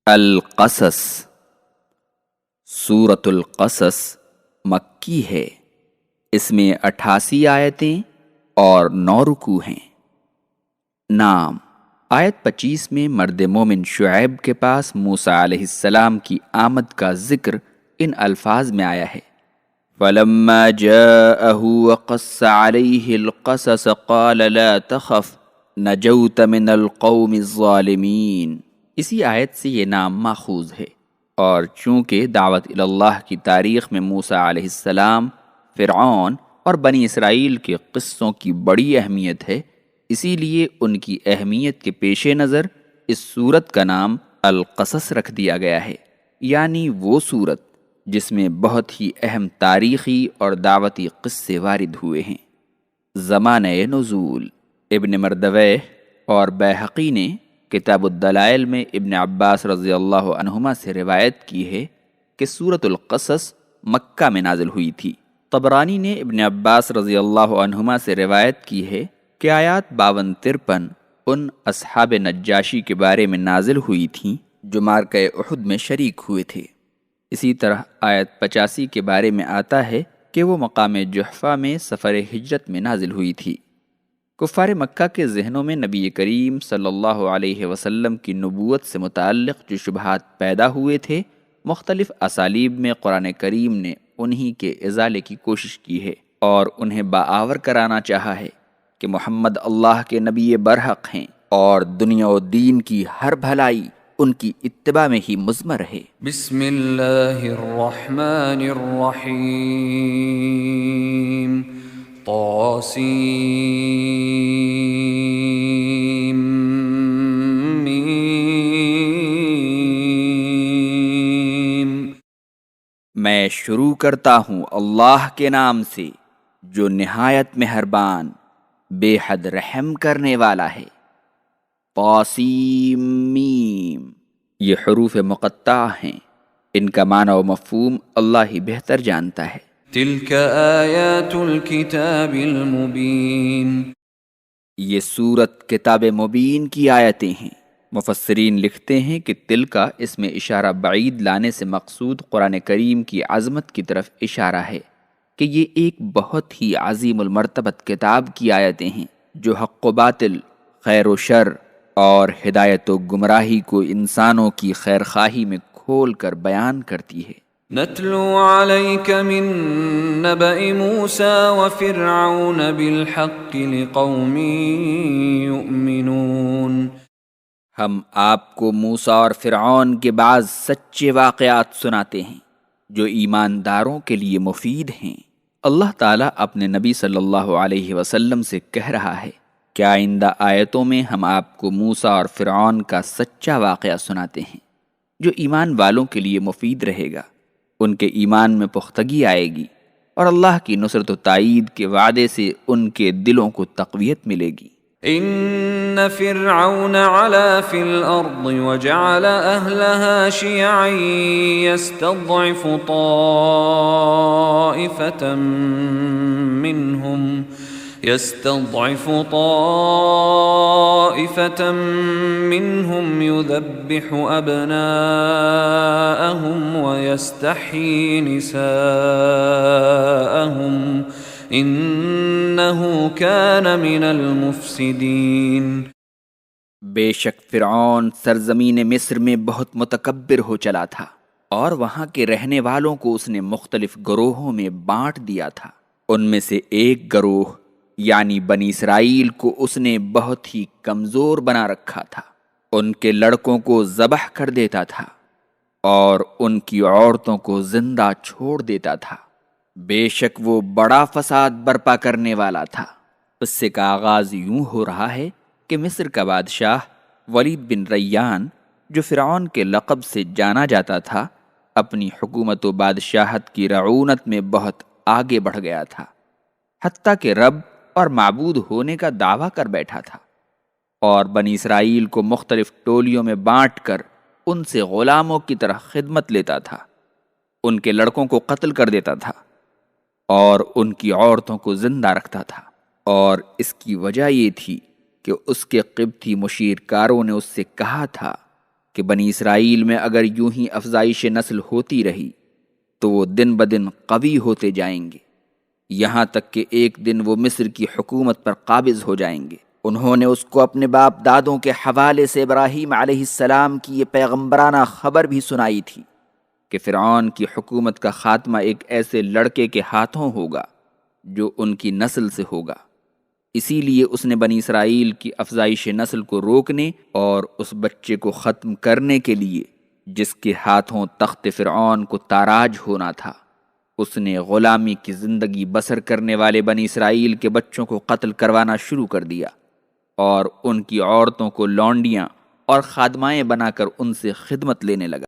القصص سورۃ القصص مکی ہے۔ اس میں 88 آیتیں اور 9 رکوع ہیں۔ نام: آیت 25 میں مرد مومن شعیب کے پاس موسیٰ علیہ السلام کی آمد کا ذکر ان الفاظ میں آیا ہے: فَلَمَّا جَاءَهُ وَقَصَّ عَلَيْهِ الْقَصَصَ قَالَ لَا تَخَفْ نَجَوْتَ مِنَ الْقَوْمِ الظَّالِمِينَ۔ اسی آیت سے یہ نام ماخوذ ہے، اور چونکہ دعوت اللہ کی تاریخ میں موسیٰ علیہ السلام، فرعون اور بنی اسرائیل کے قصوں کی بڑی اہمیت ہے، اسی لیے ان کی اہمیت کے پیش نظر اس سورت کا نام القصص رکھ دیا گیا ہے، یعنی وہ سورت جس میں بہت ہی اہم تاریخی اور دعوتی قصے وارد ہوئے ہیں۔ زمانہ نزول: ابن مردویہ اور بیہقی نے کتاب الدلائل میں ابن عباس رضی اللہ عنہما سے روایت کی ہے کہ سورۃ القصص مکہ میں نازل ہوئی تھی۔ طبرانی نے ابن عباس رضی اللہ عنہما سے روایت کی ہے کہ آیات 52-53 ان اصحاب نجاشی کے بارے میں نازل ہوئی تھیں جو معرکہ احد میں شریک ہوئے تھے۔ اسی طرح آیت 85 کے بارے میں آتا ہے کہ وہ مقام جحفہ میں سفر ہجرت میں نازل ہوئی تھی۔ کفار مکہ کے ذہنوں میں نبی کریم صلی اللہ علیہ وسلم کی نبوت سے متعلق جو شبہات پیدا ہوئے تھے، مختلف اسالیب میں قرآن کریم نے انہی کے ازالے کی کوشش کی ہے اور انہیں باآور کرانا چاہا ہے کہ محمد اللہ کے نبی برحق ہیں اور دنیا و دین کی ہر بھلائی ان کی اتباع میں ہی مضمر ہے۔ بسم اللہ الرحمن الرحیم طاسیم میں شروع کرتا ہوں اللہ کے نام سے جو نہایت مہربان، بے حد رحم کرنے والا ہے۔ طاسیم میم، یہ حروف مقطعہ ہیں، ان کا معنی و مفہوم اللہ ہی بہتر جانتا ہے۔ تلک آیات الکتاب المبین، یہ سورت کتاب مبین کی آیتیں ہیں۔ مفسرین لکھتے ہیں کہ تلکا اس میں اشارہ بعید لانے سے مقصود قرآن کریم کی عظمت کی طرف اشارہ ہے کہ یہ ایک بہت ہی عظیم المرتبت کتاب کی آیتیں ہیں جو حق و باطل، خیر و شر اور ہدایت و گمراہی کو انسانوں کی خیر خواہی میں کھول کر بیان کرتی ہے۔ نتلو علیک من نبأ موسیٰ وفرعون بالحق لقوم یؤمنون، ہم آپ کو موسیٰ اور فرعون کے بعض سچے واقعات سناتے ہیں جو ایمانداروں کے لیے مفید ہیں۔ اللہ تعالیٰ اپنے نبی صلی اللہ علیہ وسلم سے کہہ رہا ہے کہ آئندہ آیتوں میں ہم آپ کو موسیٰ اور فرعون کا سچا واقعہ سناتے ہیں جو ایمان والوں کے لیے مفید رہے گا، ان کے ایمان میں پختگی آئے گی اور اللہ کی نصرت و تائید کے وعدے سے ان کے دلوں کو تقویت ملے گی۔ ان فرعون علا فی الارض وجعل اہلها شیعا یستضعف طائفة منهم يذبح ابناءهم ويستحيي نساءهم انه كان من المفسدين۔ بے شک فرعون سرزمین مصر میں بہت متکبر ہو چلا تھا اور وہاں کے رہنے والوں کو اس نے مختلف گروہوں میں بانٹ دیا تھا۔ ان میں سے ایک گروہ یعنی بنی اسرائیل کو اس نے بہت ہی کمزور بنا رکھا تھا، ان کے لڑکوں کو ذبح کر دیتا تھا اور ان کی عورتوں کو زندہ چھوڑ دیتا تھا۔ بے شک وہ بڑا فساد برپا کرنے والا تھا۔ قصے کا آغاز یوں ہو رہا ہے کہ مصر کا بادشاہ ولید بن ریان، جو فرعون کے لقب سے جانا جاتا تھا، اپنی حکومت و بادشاہت کی رعونت میں بہت آگے بڑھ گیا تھا، حتیٰ کہ رب اور معبود ہونے کا دعویٰ کر بیٹھا تھا، اور بنی اسرائیل کو مختلف ٹولیوں میں بانٹ کر ان سے غلاموں کی طرح خدمت لیتا تھا، ان کے لڑکوں کو قتل کر دیتا تھا اور ان کی عورتوں کو زندہ رکھتا تھا، اور اس کی وجہ یہ تھی کہ اس کے قبطی مشیر کاروں نے اس سے کہا تھا کہ بنی اسرائیل میں اگر یوں ہی افزائش نسل ہوتی رہی تو وہ دن بدن قوی ہوتے جائیں گے، یہاں تک کہ ایک دن وہ مصر کی حکومت پر قابض ہو جائیں گے۔ انہوں نے اس کو اپنے باپ دادوں کے حوالے سے ابراہیم علیہ السلام کی یہ پیغمبرانہ خبر بھی سنائی تھی کہ فرعون کی حکومت کا خاتمہ ایک ایسے لڑکے کے ہاتھوں ہوگا جو ان کی نسل سے ہوگا۔ اسی لیے اس نے بنی اسرائیل کی افزائش نسل کو روکنے اور اس بچے کو ختم کرنے کے لیے جس کے ہاتھوں تخت فرعون کو تاراج ہونا تھا، اس نے غلامی کی زندگی بسر کرنے والے بنی اسرائیل کے بچوں کو قتل کروانا شروع کر دیا اور ان کی عورتوں کو لونڈیاں اور خادمائیں بنا کر ان سے خدمت لینے لگا۔